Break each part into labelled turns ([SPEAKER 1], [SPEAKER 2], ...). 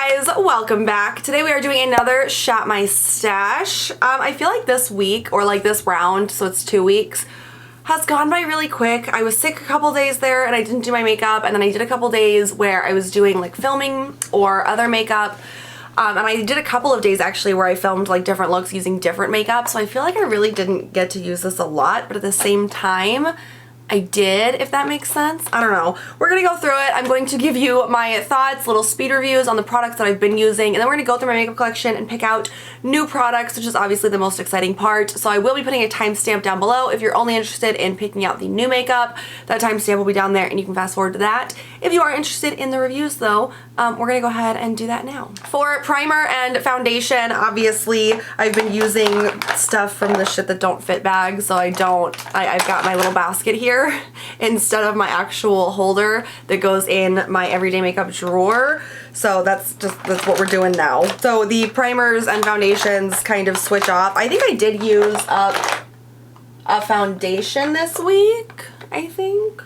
[SPEAKER 1] guys, welcome back. Today we are doing another Shop My Stash. I feel like this week, or like this round, so it's 2 weeks, has gone by really quick. I was sick a couple days there and I didn't do my makeup, and then I did a couple days where I was doing like filming or other makeup. And I did a couple of days actually where I filmed like different looks using different makeup, so I feel like I really didn't get to use this a lot, but at the same time, I did, if that makes sense. I don't know. We're gonna go through it. I'm going to give you my thoughts, little speed reviews on the products that I've been using, and then we're gonna go through my makeup collection and pick out new products, which is obviously the most exciting part. So I will be putting a timestamp down below if you're only interested in picking out the new makeup. That timestamp will be down there and you can fast forward to that. If you are interested in the reviews though, we're gonna go ahead and do that now. For primer and foundation, obviously I've been using stuff from the shit that don't fit bag, so I've got my little basket here instead of my actual holder that goes in my everyday makeup drawer. So that's what we're doing now. So the primers and foundations kind of switch off. I think I did use up a foundation this week, I think.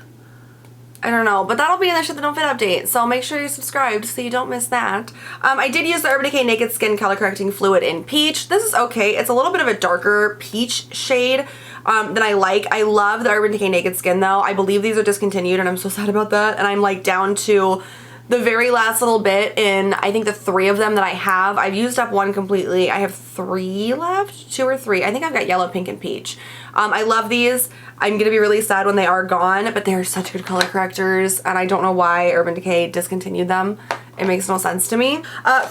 [SPEAKER 1] I don't know, but that'll be in the Shit That Don't Fit update, so make sure you're subscribed so you don't miss that. I did use the Urban Decay Naked Skin Color Correcting Fluid in Peach. This is okay. It's a little bit of a darker peach shade than I like. I love the Urban Decay Naked Skin though. I believe these are discontinued and I'm so sad about that, and I'm like down to the very last little bit in, I think, the 3 of them that I have. I've used up 1 completely. I have 3 left, 2 or 3. I think I've got yellow, pink, and peach. I love these. I'm gonna be really sad when they are gone, but they're such good color correctors, and I don't know why Urban Decay discontinued them. It makes no sense to me.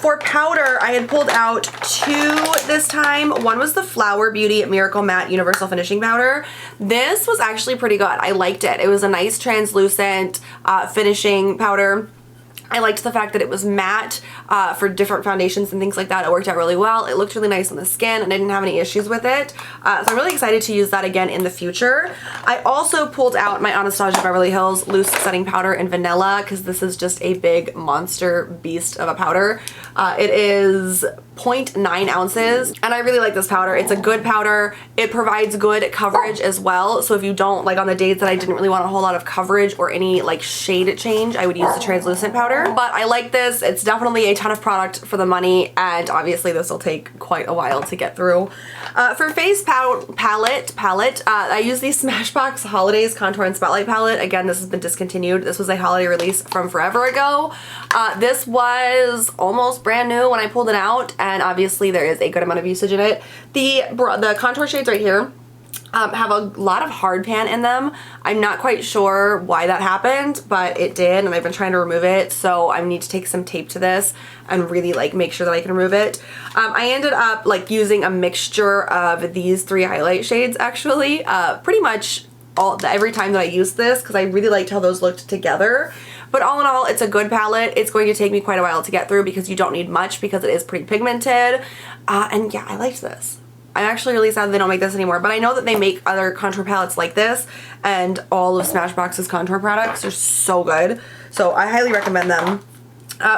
[SPEAKER 1] For powder, I had pulled out 2 this time. One was the Flower Beauty Miracle Matte Universal Finishing Powder. This was actually pretty good. I liked it. It was a nice translucent finishing powder. I liked the fact that it was matte for different foundations and things like that. It worked out really well. It looked really nice on the skin and I didn't have any issues with it. So I'm really excited to use that again in the future. I also pulled out my Anastasia Beverly Hills Loose Setting Powder in Vanilla because this is just a big monster beast of a powder. It is 0.9 ounces and I really like this powder. It's a good powder. It provides good coverage as well. So if you don't, like on the days that I didn't really want a whole lot of coverage or any like shade change, I would use the translucent powder. But I like this. It's definitely a ton of product for the money, and obviously this will take quite a while to get through. For face palette, I use the Smashbox Holidaze Contour and Spotlight Palette. Again, this has been discontinued. This was a holiday release from forever ago. This was almost brand new when I pulled it out, and obviously there is a good amount of usage in it. The contour shades right here have a lot of hard pan in them. I'm not quite sure why that happened, but it did, and I've been trying to remove it, so I need to take some tape to this and really like make sure that I can remove it. I ended up like using a mixture of these 3 highlight shades actually, pretty much every time that I used this, because I really liked how those looked together. But all in all, it's a good palette. It's going to take me quite a while to get through because you don't need much because it is pretty pigmented. And yeah, I liked this. I'm actually really sad that they don't make this anymore, but I know that they make other contour palettes like this, and all of Smashbox's contour products are so good. So I highly recommend them.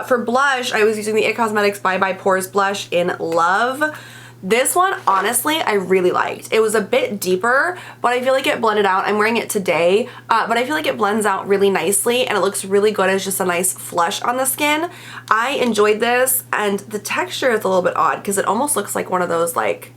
[SPEAKER 1] For blush, I was using the It Cosmetics Bye Bye Pores blush in Love. This one, honestly, I really liked. It was a bit deeper, but I feel like it blended out. I'm wearing it today, but I feel like it blends out really nicely and it looks really good as just a nice flush on the skin. I enjoyed this, and the texture is a little bit odd because it almost looks like one of those like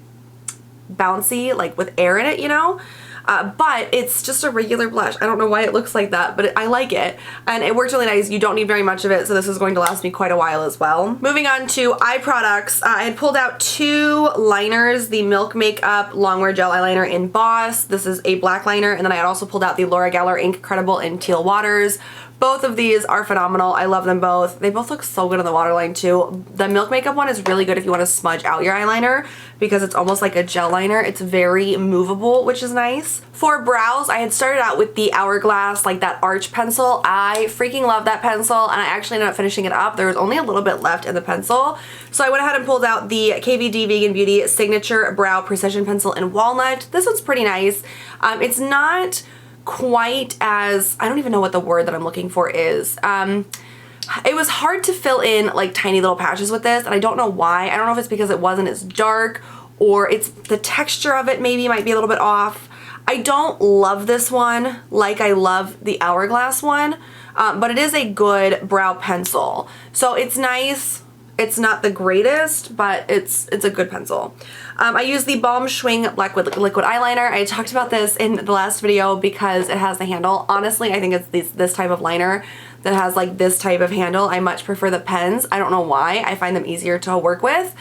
[SPEAKER 1] bouncy, like with air in it, you know? But it's just a regular blush. I don't know why it looks like that, but I like it. And it works really nice. You don't need very much of it, so this is going to last me quite a while as well. Moving on to eye products, I had pulled out 2 liners, the Milk Makeup Longwear Gel Eyeliner in Boss. This is a black liner, and then I had also pulled out the Laura Geller Inkcredible in Teal Waters. Both of these are phenomenal. I love them both. They both look so good in the waterline too. The Milk Makeup one is really good if you want to smudge out your eyeliner because it's almost like a gel liner. It's very movable, which is nice. For brows, I had started out with the Hourglass, like that arch pencil. I freaking love that pencil, and I actually ended up finishing it up. There was only a little bit left in the pencil. So I went ahead and pulled out the KVD Vegan Beauty Signature Brow Precision Pencil in Walnut. This one's pretty nice. It's not quite as, I don't even know what the word that I'm looking for is. It was hard to fill in like tiny little patches with this, and I don't know why. I don't know if it's because it wasn't as dark or it's the texture of it maybe might be a little bit off. I don't love this one like I love the Hourglass one, but it is a good brow pencil. So it's nice. It's not the greatest, but it's a good pencil. I use the Balm Schwing Black Liquid Eyeliner. I talked about this in the last video because it has the handle. Honestly, I think it's this type of liner that has like this type of handle. I much prefer the pens. I don't know why. I find them easier to work with.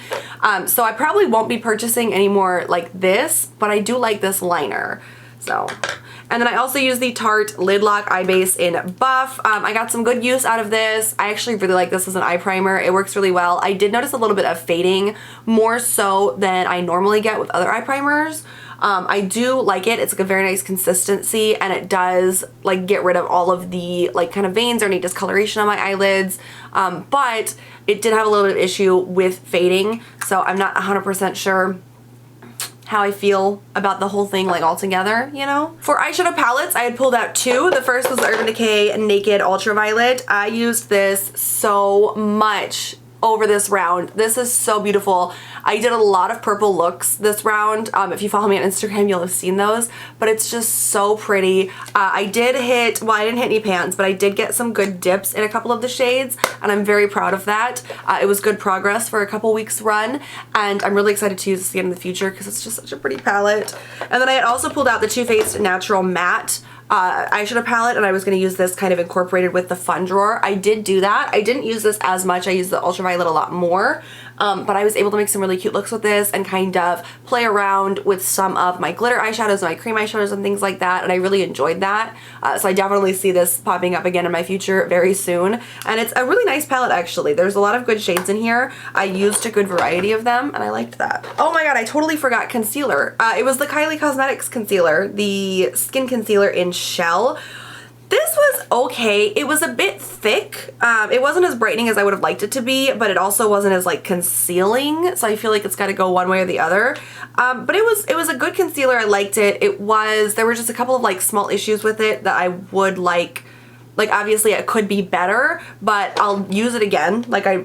[SPEAKER 1] So I probably won't be purchasing any more like this, but I do like this liner. So, and then I also use the Tarte Lid Lock Eye Base in Buff. I got some good use out of this. I actually really like this as an eye primer. It works really well. I did notice a little bit of fading, more so than I normally get with other eye primers. I do like it. It's like a very nice consistency, and it does like get rid of all of the like kind of veins or any discoloration on my eyelids. But it did have a little bit of issue with fading, so I'm not 100% sure how I feel about the whole thing like all together, you know? For eyeshadow palettes, I had pulled out two. The first was the Urban Decay Naked Ultraviolet. I used this so much over this round. This is so beautiful. I did a lot of purple looks this round. If you follow me on Instagram, you'll have seen those, but it's just so pretty. I did hit, well, I didn't hit any pans, but I did get some good dips in a couple of the shades, and I'm very proud of that. It was good progress for a couple weeks run, and I'm really excited to use this again in the future because it's just such a pretty palette. And then I had also pulled out the Too Faced Natural Matte eyeshadow palette, and I was going to use this kind of incorporated with the fun drawer. I did do that. I didn't use this as much. I used the Ultraviolet a lot more, but I was able to make some really cute looks with this and kind of play around with some of my glitter eyeshadows and my cream eyeshadows and things like that, and I really enjoyed that. So I definitely see this popping up again in my future very soon, and it's a really nice palette actually. There's a lot of good shades in here. I used a good variety of them, and I liked that. Oh my god, I totally forgot concealer. It was the Kylie Cosmetics concealer, the skin concealer in Shell. This was okay. It was a bit thick. It wasn't as brightening as I would have liked it to be, but it also wasn't as like concealing, so I feel like it's got to go one way or the other. But it was a good concealer. I liked it. There were just a couple of like small issues with it that I would like obviously it could be better, but I'll use it again.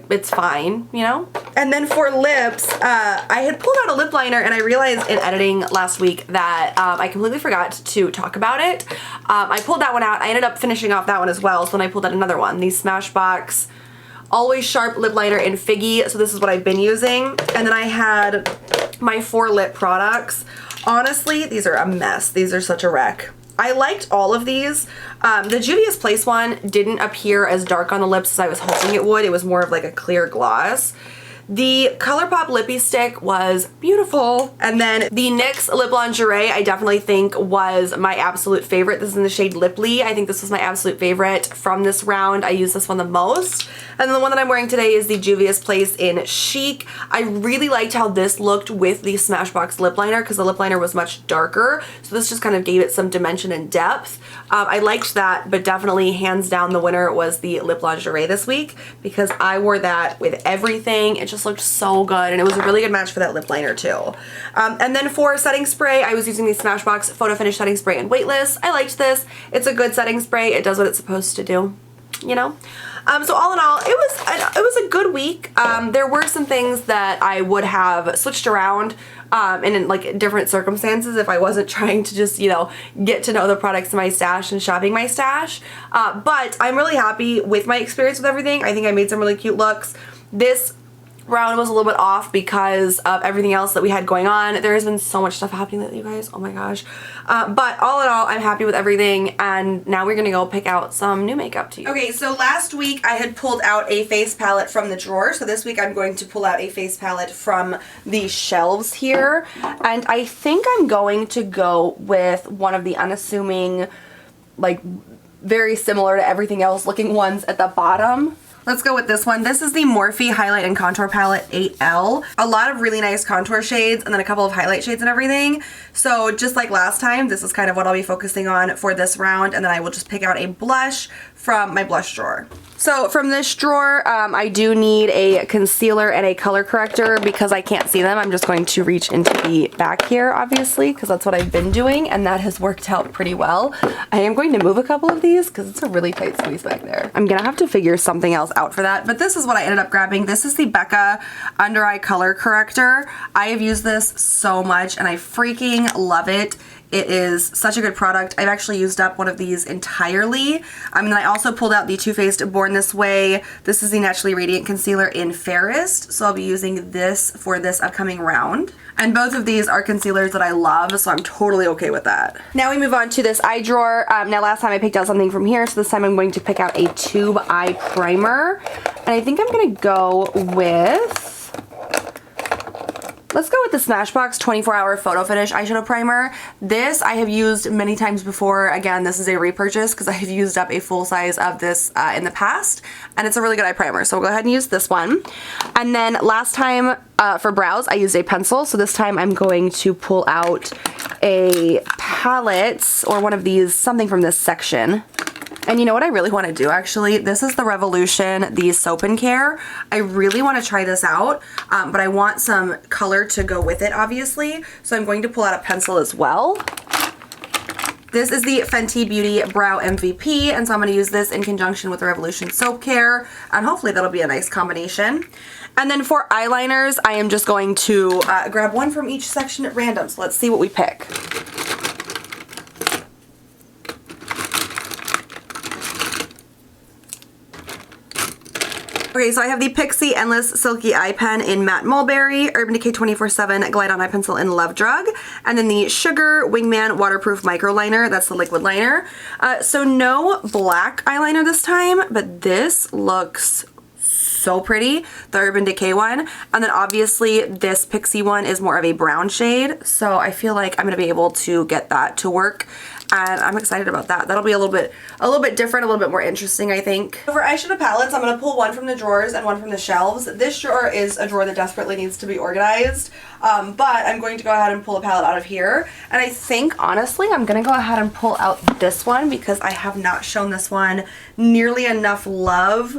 [SPEAKER 1] It's fine, you know? And then for lips, I had pulled out a lip liner, and I realized in editing last week that I completely forgot to talk about it. I pulled that one out. I ended up finishing off that one as well, so then I pulled out another one, the Smashbox Always Sharp Lip Liner in Figgy. So this is what I've been using. And then I had my 4 lip products. Honestly, these are a mess. These are such a wreck. I liked all of these. The Juvias Place one didn't appear as dark on the lips as I was hoping it would. It was more of like a clear gloss. The ColourPop Lippy Stick was beautiful. And then the NYX Lip Lingerie I definitely think was my absolute favorite. This is in the shade Liply. I think this was my absolute favorite from this round. I use this one the most. And then the one that I'm wearing today is the Juvia's Place in Chic. I really liked how this looked with the Smashbox lip liner because the lip liner was much darker. So this just kind of gave it some dimension and depth. I liked that, but definitely hands down the winner was the Lip Lingerie this week because I wore that with everything. It just looked so good, and it was a really good match for that lip liner too. And then for setting spray, I was using the Smashbox Photo Finish Setting Spray in Weightless. I liked this. It's a good setting spray. It does what it's supposed to do, you know? So all in all, it was a good week. There were some things that I would have switched around in like different circumstances if I wasn't trying to just, you know, get to know the products in my stash and shopping my stash. But I'm really happy with my experience with everything. I think I made some really cute looks. This round was a little bit off because of everything else that we had going on. There has been so much stuff happening lately, you guys. Oh my gosh. But all in all, I'm happy with everything, and now we're gonna go pick out some new makeup to use. Okay, so last week I had pulled out a face palette from the drawer, so this week I'm going to pull out a face palette from the shelves here, and I think I'm going to go with one of the unassuming, like, very similar to everything else looking ones at the bottom. Let's go with this one. This is the Morphe Highlight and Contour Palette 8L. A lot of really nice contour shades and then a couple of highlight shades and everything. So just like last time, this is kind of what I'll be focusing on for this round, and then I will just pick out a blush from my blush drawer. So from this drawer, I do need a concealer and a color corrector because I can't see them. I'm just going to reach into the back here, obviously, because that's what I've been doing, and that has worked out pretty well. I am going to move a couple of these because it's a really tight squeeze back there. I'm gonna have to figure something else out for that, but this is what I ended up grabbing. This is the Becca Under Eye Color Corrector. I have used this so much, and I freaking love it. It is such a good product. I've actually used up one of these entirely. And then I also pulled out the Too Faced Born This Way. This is the Naturally Radiant Concealer in Fairest. So I'll be using this for this upcoming round. And both of these are concealers that I love, so I'm totally okay with that. Now we move on to this eye drawer. Now last time I picked out something from here, so this time I'm going to pick out a tube eye primer. And I think I'm gonna go with, let's go with the Smashbox 24-Hour Photo Finish Eyeshadow Primer. This I have used many times before. Again, this is a repurchase because I have used up a full size of this in the past, and it's a really good eye primer. So we'll go ahead and use this one. And then last time for brows, I used a pencil. So this time I'm going to pull out a palette or one of these, something from this section. And you know what I really want to do actually? This is the Revolution, the Soap and Care. I really want to try this out, but I want some color to go with it obviously. So I'm going to pull out a pencil as well. This is the Fenty Beauty Brow MVP, and so I'm going to use this in conjunction with the Revolution Soap Care, and hopefully that'll be a nice combination. And then for eyeliners, I am just going to grab one from each section at random, so let's see what we pick. Okay, so I have the Pixie Endless Silky Eye Pen in Matte Mulberry, Urban Decay 24/7 Glide On Eye Pencil in Love Drug, and then the Sugar Wingman Waterproof Micro Liner, that's the liquid liner. So no black eyeliner this time, but this looks so pretty, the Urban Decay one. And then obviously this Pixie one is more of a brown shade, so I feel like I'm gonna be able to get that to work. And I'm excited about that. That'll be a little bit different, a little bit more interesting, I think. For eyeshadow palettes, I'm gonna pull one from the drawers and one from the shelves. This drawer is a drawer that desperately needs to be organized, but I'm going to go ahead and pull a palette out of here. And I think, honestly, I'm gonna go ahead and pull out this one because I have not shown this one nearly enough love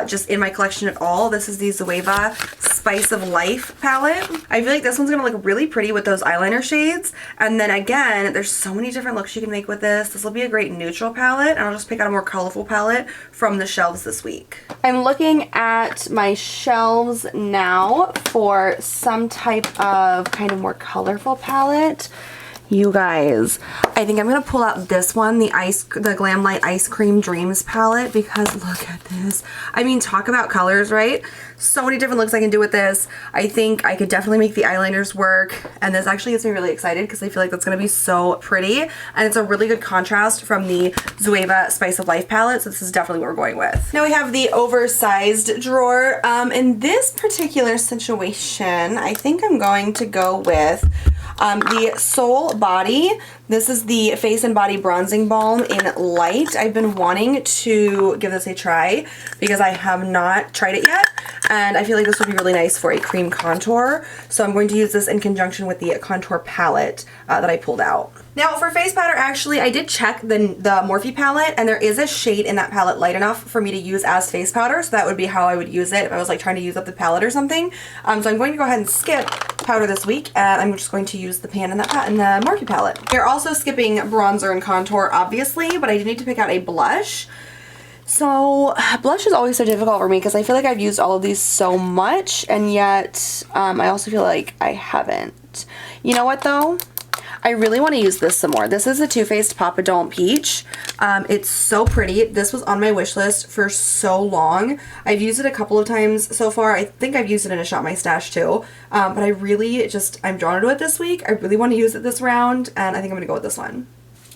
[SPEAKER 1] just in my collection at all. This is the Zoeva Spice of Life palette. I feel like this one's gonna look really pretty with those eyeliner shades. And then again, there's so many different looks you can make with this. This will be a great neutral palette, and I'll just pick out a more colorful palette from the shelves this week. I'm looking at my shelves now for some type of kind of more colorful palette. You guys, I think I'm gonna pull out this one, the Glam Light Ice Cream Dreams palette, because look at this. I mean, talk about colors, right? So many different looks I can do with this. I think I could definitely make the eyeliners work, and this actually gets me really excited because I feel like that's gonna be so pretty, and it's a really good contrast from the Zoeva Spice of Life palette, so this is definitely what we're going with. Now we have the oversized drawer. In this particular situation, I think I'm going to go with the Soul Body. This is the Face and Body Bronzing Balm in Light. I've been wanting to give this a try because I have not tried it yet, and I feel like this would be really nice for a cream contour. So I'm going to use this in conjunction with the contour palette that I pulled out. Now for face powder, actually, I did check the Morphe palette, and there is a shade in that palette light enough for me to use as face powder, so that would be how I would use it if I was like trying to use up the palette or something. So I'm going to go ahead and skip powder this week, and I'm just going to use the pan in the Morphe palette. We're also skipping bronzer and contour, obviously, but I do need to pick out a blush. So blush is always so difficult for me because I feel like I've used all of these so much, and yet I also feel like I haven't. You know what though? I really want to use this some more. This is the Too Faced Papa Don't Peach. It's so pretty. This was on my wish list for so long. I've used it a couple of times so far. I think I've used it in a Shop My Stash too. But I really I'm drawn to it this week. I really want to use it this round, and I think I'm going to go with this one.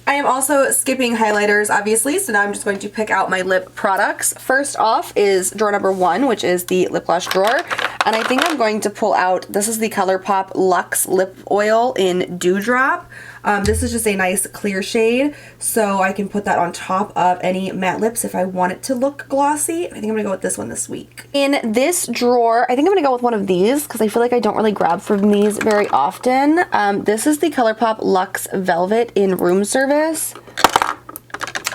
[SPEAKER 1] I am also skipping highlighters, obviously, so now I'm just going to pick out my lip products. First off is drawer number 1, which is the lip gloss drawer. And I think I'm going to pull out, this is the ColourPop Luxe Lip Oil in Dewdrop. This is just a nice clear shade, so I can put that on top of any matte lips if I want it to look glossy. I think I'm going to go with this one this week. In this drawer, I think I'm going to go with one of these because I feel like I don't really grab from these very often. This is the ColourPop Luxe Velvet in Room Service.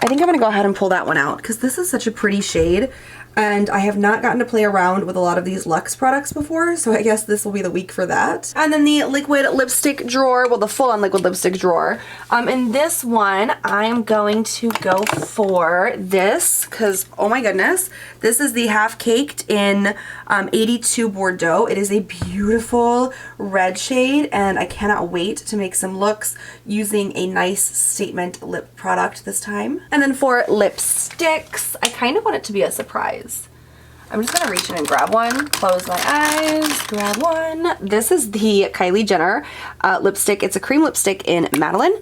[SPEAKER 1] I think I'm gonna go ahead and pull that one out because this is such a pretty shade. And I have not gotten to play around with a lot of these Luxe products before, so I guess this will be the week for that. And then the liquid lipstick drawer, well, the full-on liquid lipstick drawer. In this one, I'm going to go for this, because, oh my goodness, this is the Half Caked in 82 Bordeaux. It is a beautiful red shade, and I cannot wait to make some looks using a nice statement lip product this time. And then for lipsticks, I kind of want it to be a surprise. I'm just gonna reach in and grab one, close my eyes, grab one. This is the Kylie Jenner lipstick. It's a cream lipstick in Madeline.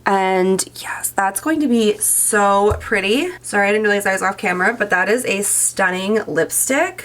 [SPEAKER 1] And yes, that's going to be so pretty. Sorry, I didn't realize I was off camera, but that is a stunning lipstick.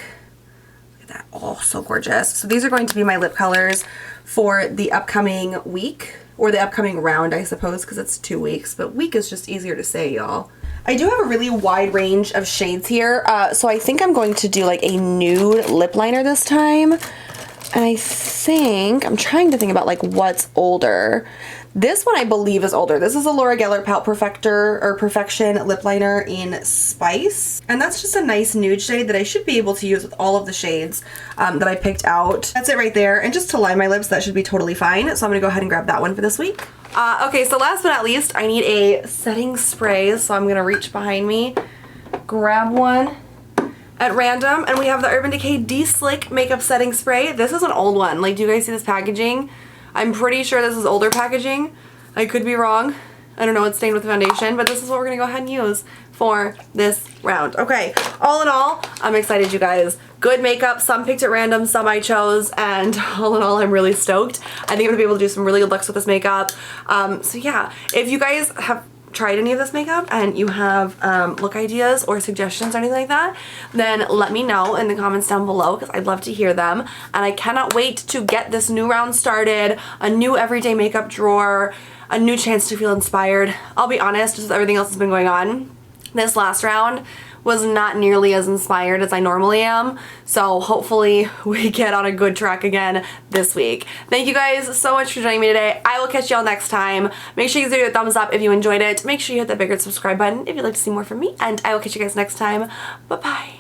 [SPEAKER 1] Look at that, oh, so gorgeous. So these are going to be my lip colors for the upcoming week, or the upcoming round, I suppose, because it's 2 weeks, but week is just easier to say, y'all. I do have a really wide range of shades here, so I think I'm going to do like a nude lip liner this time. And I think, I'm trying to think about like what's older. This one I believe is older. This is a Laura Geller Pout Perfector or Perfection lip liner in Spice. And that's just a nice nude shade that I should be able to use with all of the shades that I picked out. That's it right there. And just to line my lips, that should be totally fine. So I'm gonna go ahead and grab that one for this week. Okay, so last but not least, I need a setting spray. So I'm gonna reach behind me, grab one at random, and we have the Urban Decay De-Slick Makeup Setting Spray. This is an old one. Like, do you guys see this packaging? I'm pretty sure this is older packaging. I could be wrong. I don't know what's stained with the foundation, but this is what we're gonna go ahead and use for this round. Okay, all in all, I'm excited, you guys. Good makeup, some picked at random, some I chose, and all in all, I'm really stoked. I think I'm gonna be able to do some really good looks with this makeup. So yeah, if you guys have tried any of this makeup and you have look ideas or suggestions or anything like that, then let me know in the comments down below because I'd love to hear them. And I cannot wait to get this new round started, a new everyday makeup drawer, a new chance to feel inspired. I'll be honest, just everything else that's been going on, this last round was not nearly as inspired as I normally am. So hopefully we get on a good track again this week. Thank you guys so much for joining me today. I will catch y'all next time. Make sure you give it a thumbs up if you enjoyed it. Make sure you hit that bigger subscribe button if you'd like to see more from me. And I will catch you guys next time. Bye-bye.